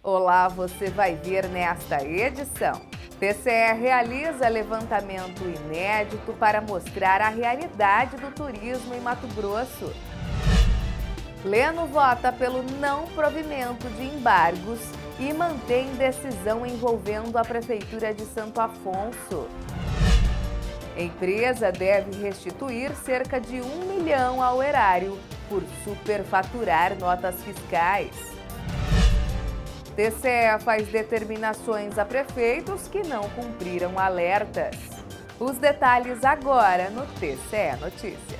Olá, você vai ver nesta edição. TCE realiza levantamento inédito para mostrar a realidade do turismo em Mato Grosso. Pleno vota pelo não provimento de embargos e mantém decisão envolvendo a Prefeitura de Santo Afonso. Empresa deve restituir cerca de 1 milhão ao erário por superfaturar notas fiscais. TCE faz determinações a prefeitos que não cumpriram alertas. Os detalhes agora no TCE Notícias.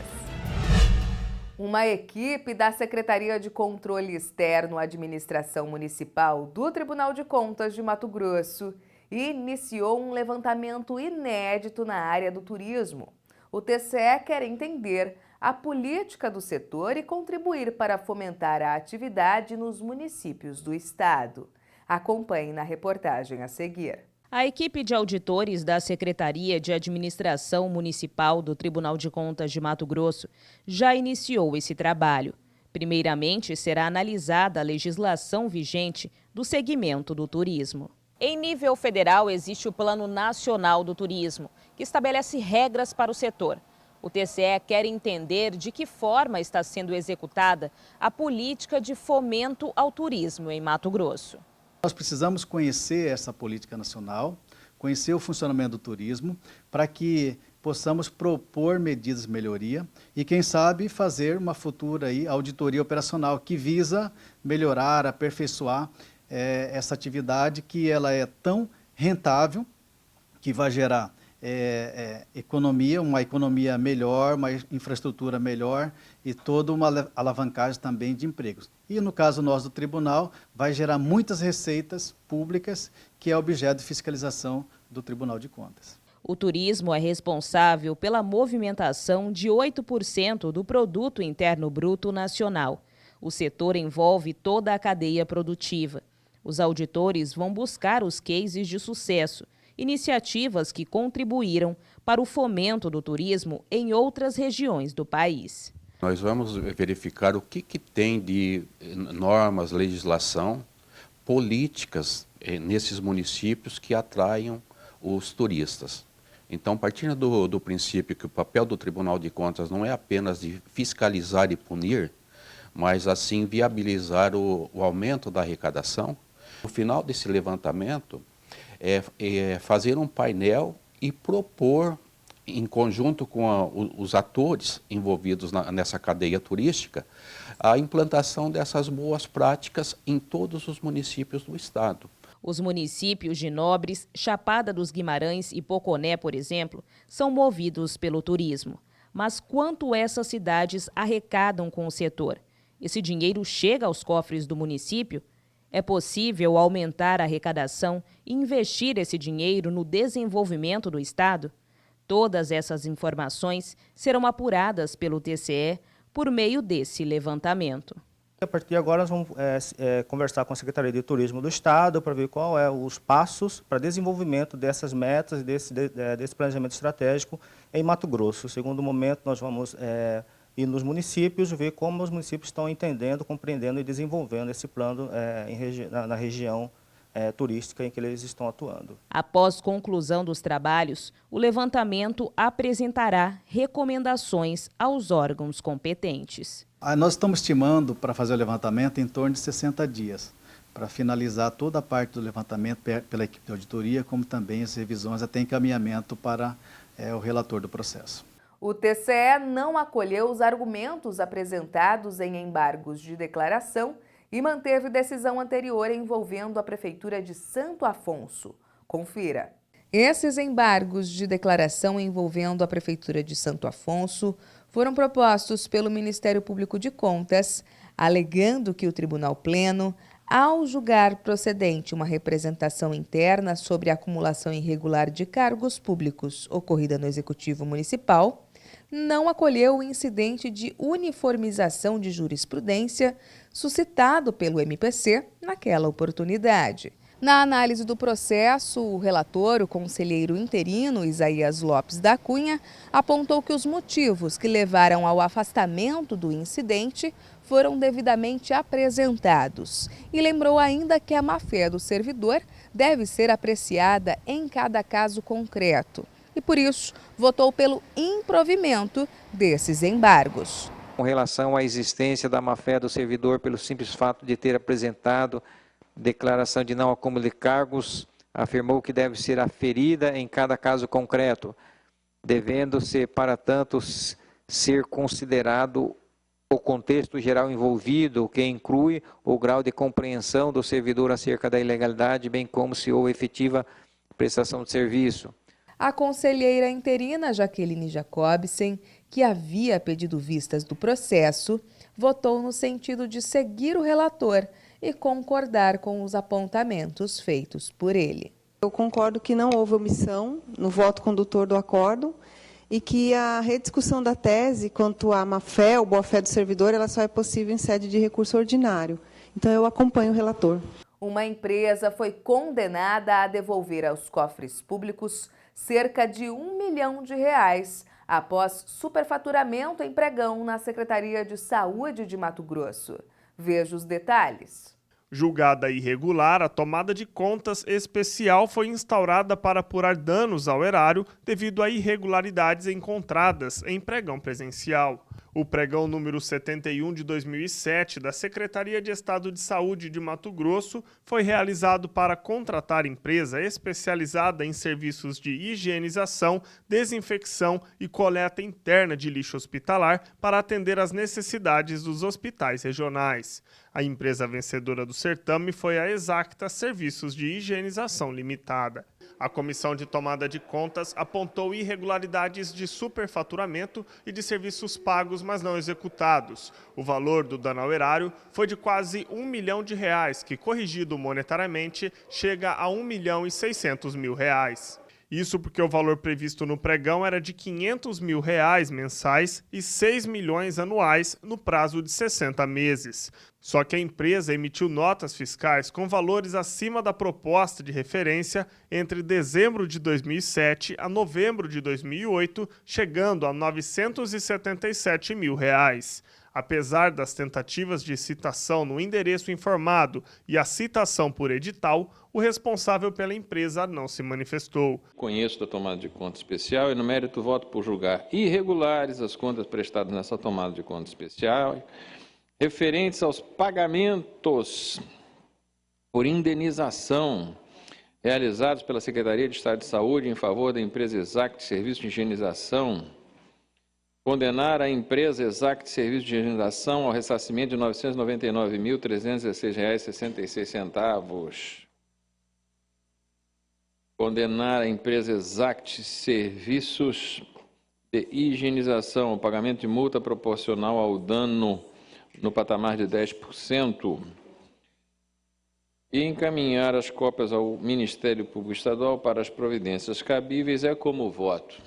Uma equipe da Secretaria de Controle Externo à Administração Municipal do Tribunal de Contas de Mato Grosso iniciou um levantamento inédito na área do turismo. O TCE quer entender a política do setor e contribuir para fomentar a atividade nos municípios do estado. Acompanhe na reportagem a seguir. A equipe de auditores da Secretaria de Administração Municipal do Tribunal de Contas de Mato Grosso já iniciou esse trabalho. Primeiramente, será analisada a legislação vigente do segmento do turismo. Em nível federal, existe o Plano Nacional do Turismo, que estabelece regras para o setor. O TCE quer entender de que forma está sendo executada a política de fomento ao turismo em Mato Grosso. Nós precisamos conhecer essa política nacional, conhecer o funcionamento do turismo, para que possamos propor medidas de melhoria e, quem sabe, fazer uma futura auditoria operacional que visa melhorar, aperfeiçoar essa atividade que ela é tão rentável, que vai gerar economia, uma economia melhor, uma infraestrutura melhor e toda uma alavancagem também de empregos. E no caso nós do tribunal, vai gerar muitas receitas públicas, que é objeto de fiscalização do Tribunal de Contas. O turismo é responsável pela movimentação de 8% do Produto Interno Bruto Nacional. O setor envolve toda a cadeia produtiva. Os auditores vão buscar os cases de sucesso, iniciativas que contribuíram para o fomento do turismo em outras regiões do país. Nós vamos verificar o que tem de normas, legislação, políticas nesses municípios que atraiam os turistas. Então, partindo do princípio que o papel do Tribunal de Contas não é apenas de fiscalizar e punir, mas assim viabilizar o aumento da arrecadação, no final desse levantamento, fazer um painel e propor, em conjunto com os atores envolvidos nessa cadeia turística, a implantação dessas boas práticas em todos os municípios do estado. Os municípios de Nobres, Chapada dos Guimarães e Poconé, por exemplo, são movidos pelo turismo. Mas quanto essas cidades arrecadam com o setor? Esse dinheiro chega aos cofres do município? É possível aumentar a arrecadação e investir esse dinheiro no desenvolvimento do estado? Todas essas informações serão apuradas pelo TCE por meio desse levantamento. A partir de agora, nós vamos conversar com a Secretaria de Turismo do Estado para ver qual é os passos para desenvolvimento dessas metas, desse planejamento estratégico em Mato Grosso. No segundo momento, nós vamos ir nos municípios, ver como os municípios estão entendendo, compreendendo e desenvolvendo esse plano na região turística em que eles estão atuando. Após conclusão dos trabalhos, o levantamento apresentará recomendações aos órgãos competentes. Nós estamos estimando para fazer o levantamento em torno de 60 dias, para finalizar toda a parte do levantamento pela equipe de auditoria, como também as revisões até encaminhamento para o relator do processo. O TCE não acolheu os argumentos apresentados em embargos de declaração e manteve decisão anterior envolvendo a Prefeitura de Santo Afonso. Confira. Esses embargos de declaração envolvendo a Prefeitura de Santo Afonso foram propostos pelo Ministério Público de Contas, alegando que o Tribunal Pleno, ao julgar procedente uma representação interna sobre a acumulação irregular de cargos públicos ocorrida no Executivo Municipal, não acolheu o incidente de uniformização de jurisprudência suscitado pelo MPC naquela oportunidade. Na análise do processo, o relator, o conselheiro interino Isaías Lopes da Cunha, apontou que os motivos que levaram ao afastamento do incidente foram devidamente apresentados e lembrou ainda que a má-fé do servidor deve ser apreciada em cada caso concreto e, por isso, votou pelo improvimento desses embargos. Com relação à existência da má-fé do servidor pelo simples fato de ter apresentado declaração de não acúmulo de cargos, afirmou que deve ser aferida em cada caso concreto, devendo-se, para tanto, ser considerado o contexto geral envolvido, que inclui o grau de compreensão do servidor acerca da ilegalidade, bem como se houve efetiva prestação de serviço. A conselheira interina Jaqueline Jacobsen, que havia pedido vistas do processo, votou no sentido de seguir o relator e concordar com os apontamentos feitos por ele. Eu concordo que não houve omissão no voto condutor do acórdão e que a rediscussão da tese quanto à má-fé ou boa-fé do servidor, ela só é possível em sede de recurso ordinário. Então, eu acompanho o relator. Uma empresa foi condenada a devolver aos cofres públicos cerca de R$1 milhão após superfaturamento em pregão na Secretaria de Saúde de Mato Grosso. Veja os detalhes. Julgada irregular, a tomada de contas especial foi instaurada para apurar danos ao erário devido a irregularidades encontradas em pregão presencial. O pregão número 71 de 2007 da Secretaria de Estado de Saúde de Mato Grosso foi realizado para contratar empresa especializada em serviços de higienização, desinfecção e coleta interna de lixo hospitalar para atender às necessidades dos hospitais regionais. A empresa vencedora do certame foi a Exacta Serviços de Higienização Limitada. A comissão de tomada de contas apontou irregularidades de superfaturamento e de serviços pagos, mas não executados. O valor do dano ao erário foi de quase R$1 milhão, que, corrigido monetariamente, chega a R$1.600.000. Isso porque o valor previsto no pregão era de R$500 mil mensais e R$6 milhões anuais no prazo de 60 meses. Só que a empresa emitiu notas fiscais com valores acima da proposta de referência entre dezembro de 2007 a novembro de 2008, chegando a R$977 mil. Apesar das tentativas de citação no endereço informado e a citação por edital, o responsável pela empresa não se manifestou. Conheço da tomada de conta especial e, no mérito, voto por julgar irregulares as contas prestadas nessa tomada de conta especial, referentes aos pagamentos por indenização realizados pela Secretaria de Estado de Saúde em favor da empresa Exact Serviço de Higienização. Condenar a empresa Exact Serviço de Higienização ao ressarcimento de R$ 999.316,66. Condenar a empresa Exact Serviços de Higienização ao pagamento de multa proporcional ao dano no patamar de 10%. E encaminhar as cópias ao Ministério Público Estadual para as providências cabíveis é como voto.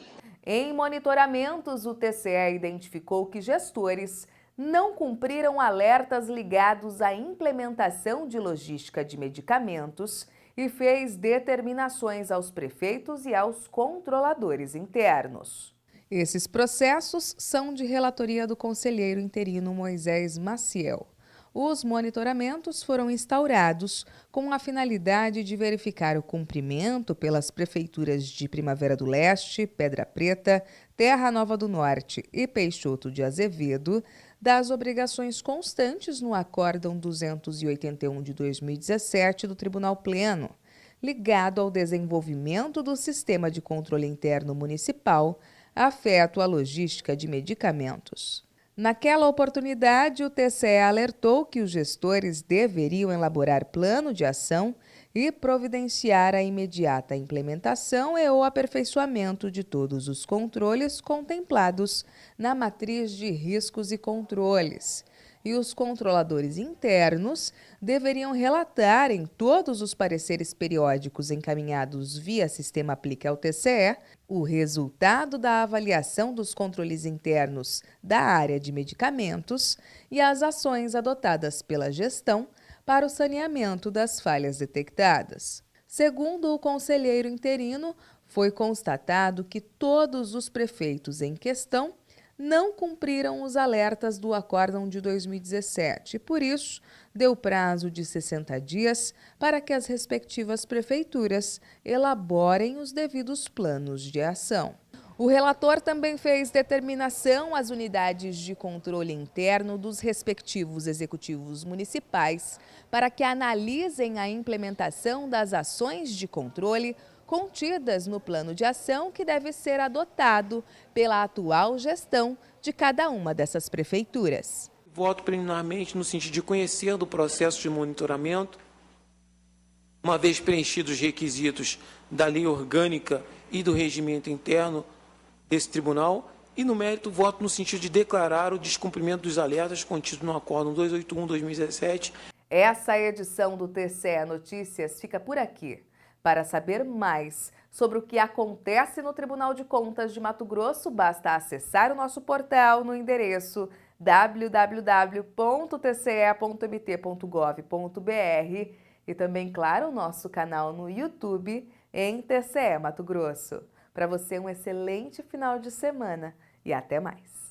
Em monitoramentos, o TCE identificou que gestores não cumpriram alertas ligados à implementação de logística de medicamentos e fez determinações aos prefeitos e aos controladores internos. Esses processos são de relatoria do conselheiro interino Moisés Maciel. Os monitoramentos foram instaurados com a finalidade de verificar o cumprimento pelas prefeituras de Primavera do Leste, Pedra Preta, Terra Nova do Norte e Peixoto de Azevedo das obrigações constantes no Acórdão 281 de 2017 do Tribunal Pleno, ligado ao desenvolvimento do Sistema de Controle Interno Municipal, afeto à logística de medicamentos. Naquela oportunidade, o TCE alertou que os gestores deveriam elaborar plano de ação e providenciar a imediata implementação e o aperfeiçoamento de todos os controles contemplados na matriz de riscos e controles. E os controladores internos deveriam relatar em todos os pareceres periódicos encaminhados via Sistema Aplique ao TCE o resultado da avaliação dos controles internos da área de medicamentos e as ações adotadas pela gestão para o saneamento das falhas detectadas. Segundo o conselheiro interino, foi constatado que todos os prefeitos em questão não cumpriram os alertas do acórdão de 2017 e, por isso, deu prazo de 60 dias para que as respectivas prefeituras elaborem os devidos planos de ação. O relator também fez determinação às unidades de controle interno dos respectivos executivos municipais para que analisem a implementação das ações de controle contidas no plano de ação que deve ser adotado pela atual gestão de cada uma dessas prefeituras. Voto preliminarmente no sentido de conhecer do processo de monitoramento, uma vez preenchidos os requisitos da lei orgânica e do regimento interno desse tribunal, e no mérito voto no sentido de declarar o descumprimento dos alertas contidos no Acórdão 281/2017. Essa edição do TCE Notícias fica por aqui. Para saber mais sobre o que acontece no Tribunal de Contas de Mato Grosso, basta acessar o nosso portal no endereço www.tce.mt.gov.br e também, claro, o nosso canal no YouTube em TCE Mato Grosso. Para você, um excelente final de semana e até mais!